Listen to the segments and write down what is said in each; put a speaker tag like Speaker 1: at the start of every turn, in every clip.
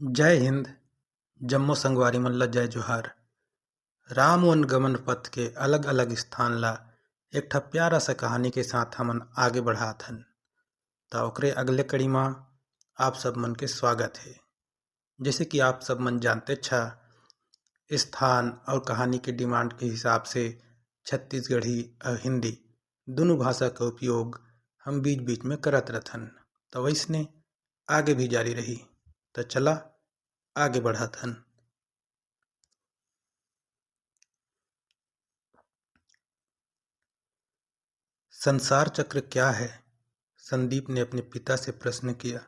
Speaker 1: जय हिंद। जम्मो संगवारी मन ल जय जोहार। राम वन गमन पथ के अलग अलग स्थान ला एक ठा प्यारा सा कहानी के साथ हमन आगे बढ़ात हन। ता ओकरे अगले कड़ी में आप सब मन के स्वागत है। जैसे कि आप सब मन जानते छा, स्थान और कहानी के डिमांड के हिसाब से छत्तीसगढ़ी और हिंदी दोनों भाषा का उपयोग हम बीच बीच में करत रहथन। तो वैसने आगे भी जारी रही। तो चला आगे बढ़त हन। संसार चक्र क्या है? संदीप ने अपने पिता से प्रश्न किया।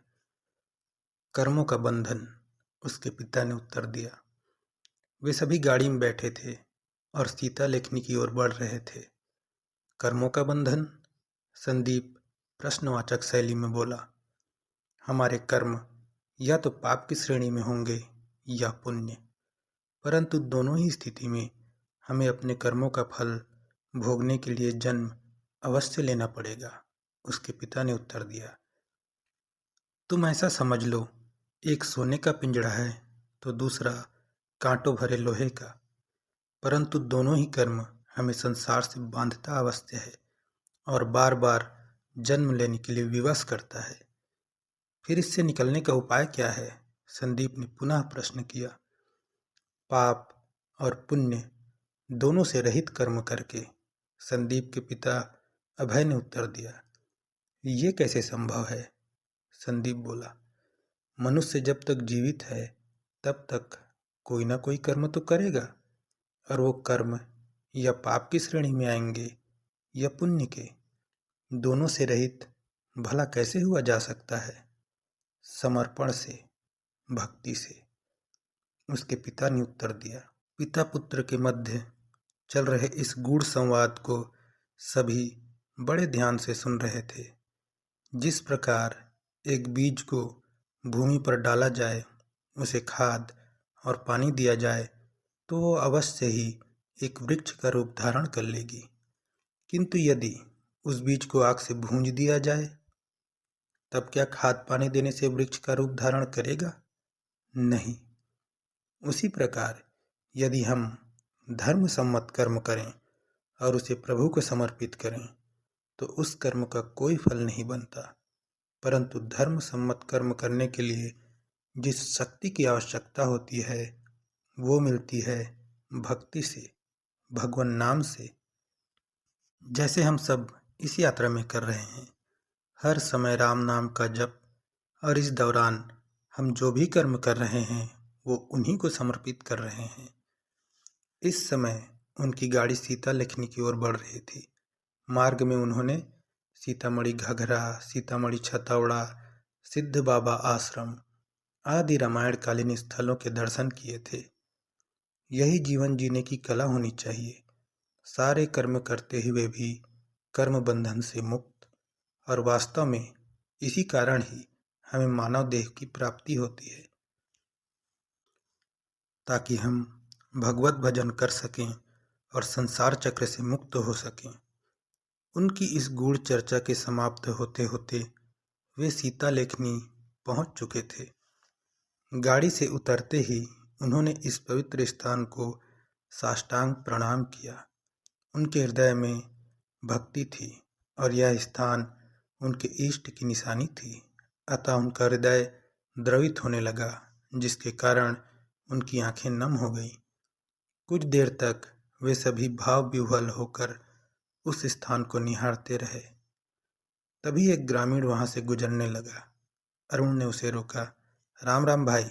Speaker 1: कर्मों का बंधन, उसके पिता ने उत्तर दिया। वे सभी गाड़ी में बैठे थे और सीता लेखनी की ओर बढ़ रहे थे। कर्मों का बंधन? संदीप प्रश्नवाचक शैली में बोला। हमारे कर्म या तो पाप की श्रेणी में होंगे या पुण्य, परंतु दोनों ही स्थिति में हमें अपने कर्मों का फल भोगने के लिए जन्म अवश्य लेना पड़ेगा, उसके पिता ने उत्तर दिया। तुम ऐसा समझ लो, एक सोने का पिंजड़ा है तो दूसरा कांटों भरे लोहे का, परंतु दोनों ही कर्म हमें संसार से बांधता अवश्य है और बार बार जन्म लेने के लिए विवश करता है। फिर इससे निकलने का उपाय क्या है? संदीप ने पुनः प्रश्न किया। पाप और पुण्य दोनों से रहित कर्म करके, संदीप के पिता अभय ने उत्तर दिया। ये कैसे संभव है? संदीप बोला। मनुष्य जब तक जीवित है तब तक कोई ना कोई कर्म तो करेगा, और वो कर्म या पाप की श्रेणी में आएंगे या पुण्य के। दोनों से रहित भला कैसे हुआ जा सकता है? समर्पण से, भक्ति से, उसके पिता ने उत्तर दिया। पिता पुत्र के मध्य चल रहे इस गूढ़ संवाद को सभी बड़े ध्यान से सुन रहे थे। जिस प्रकार एक बीज को भूमि पर डाला जाए, उसे खाद और पानी दिया जाए तो वो अवश्य ही एक वृक्ष का रूप धारण कर लेगी, किंतु यदि उस बीज को आग से भूंज दिया जाए तब क्या खाद पानी देने से वृक्ष का रूप धारण करेगा? नहीं। उसी प्रकार यदि हम धर्म सम्मत कर्म करें और उसे प्रभु को समर्पित करें तो उस कर्म का कोई फल नहीं बनता, परंतु धर्म सम्मत कर्म करने के लिए जिस शक्ति की आवश्यकता होती है वो मिलती है भक्ति से, भगवान नाम से। जैसे हम सब इस यात्रा में कर रहे हैं, हर समय राम नाम का जप, और इस दौरान हम जो भी कर्म कर रहे हैं वो उन्हीं को समर्पित कर रहे हैं। इस समय उनकी गाड़ी सीता लेखनी की ओर बढ़ रही थी। मार्ग में उन्होंने सीतामढ़ी घाघरा, सीतामढ़ी छतौड़ा, सिद्ध बाबा आश्रम आदि रामायण कालीन स्थलों के दर्शन किए थे। यही जीवन जीने की कला होनी चाहिए। सारे कर्म करते हुए भी कर्म बंधन से मुक्त, और वास्तव में इसी कारण ही हमें मानव देह की प्राप्ति होती है, ताकि हम भगवत भजन कर सकें और संसार चक्र से मुक्त हो सकें। उनकी इस गूढ़ चर्चा के समाप्त होते होते वे सीता लेखनी पहुंच चुके थे। गाड़ी से उतरते ही उन्होंने इस पवित्र स्थान को साष्टांग प्रणाम किया। उनके हृदय में भक्ति थी और यह स्थान उनके इष्ट की निशानी थी। अतः उनका हृदय द्रवित होने लगा, जिसके कारण उनकी आंखें नम हो गईं। कुछ देर तक वे सभी भाव विह्वल होकर उस स्थान को निहारते रहे। तभी एक ग्रामीण वहां से गुजरने लगा। अरुण ने उसे रोका। राम राम भाई।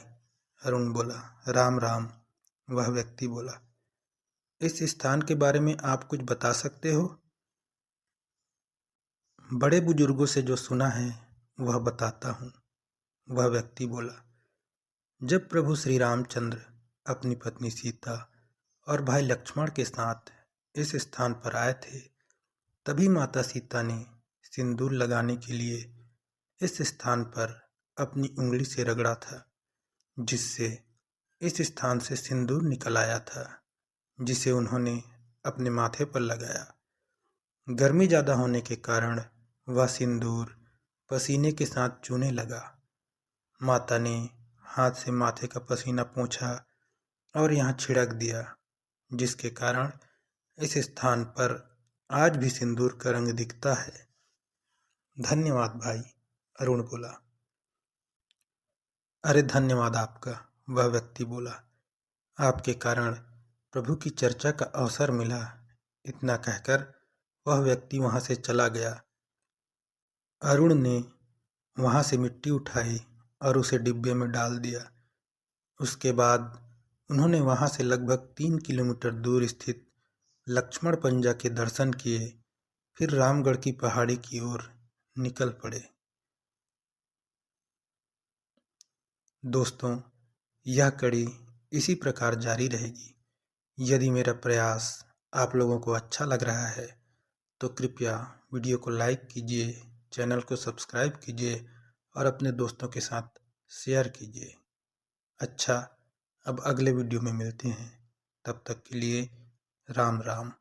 Speaker 1: अरुण बोला। राम राम। वह व्यक्ति बोला। इस स्थान के बारे में आप कुछ बता सकते हो? बड़े बुजुर्गों से जो सुना है वह बताता हूँ, वह व्यक्ति बोला। जब प्रभु श्री रामचंद्र अपनी पत्नी सीता और भाई लक्ष्मण के साथ इस स्थान पर आए थे, तभी माता सीता ने सिंदूर लगाने के लिए इस स्थान पर अपनी उंगली से रगड़ा था, जिससे इस स्थान से सिंदूर निकल आया था, जिसे उन्होंने अपने माथे पर लगाया। गर्मी ज़्यादा होने के कारण वह सिंदूर पसीने के साथ चूने लगा। माता ने हाथ से माथे का पसीना पोंछा और यहाँ छिड़क दिया, जिसके कारण इस स्थान पर आज भी सिंदूर का रंग दिखता है। धन्यवाद भाई, अरुण बोला। अरे धन्यवाद आपका, वह व्यक्ति बोला। आपके कारण प्रभु की चर्चा का अवसर मिला। इतना कहकर वह व्यक्ति वहां से चला गया। अरुण ने वहां से मिट्टी उठाई और उसे डिब्बे में डाल दिया। उसके बाद उन्होंने वहां से लगभग 3 किलोमीटर दूर स्थित लक्ष्मण पंजा के दर्शन किए, फिर रामगढ़ की पहाड़ी की ओर निकल पड़े। दोस्तों, यह कड़ी इसी प्रकार जारी रहेगी। यदि मेरा प्रयास आप लोगों को अच्छा लग रहा है तो कृपया वीडियो को लाइक कीजिए, चैनल को सब्सक्राइब कीजिए और अपने दोस्तों के साथ शेयर कीजिए। अच्छा, अब अगले वीडियो में मिलते हैं। तब तक के लिए राम राम।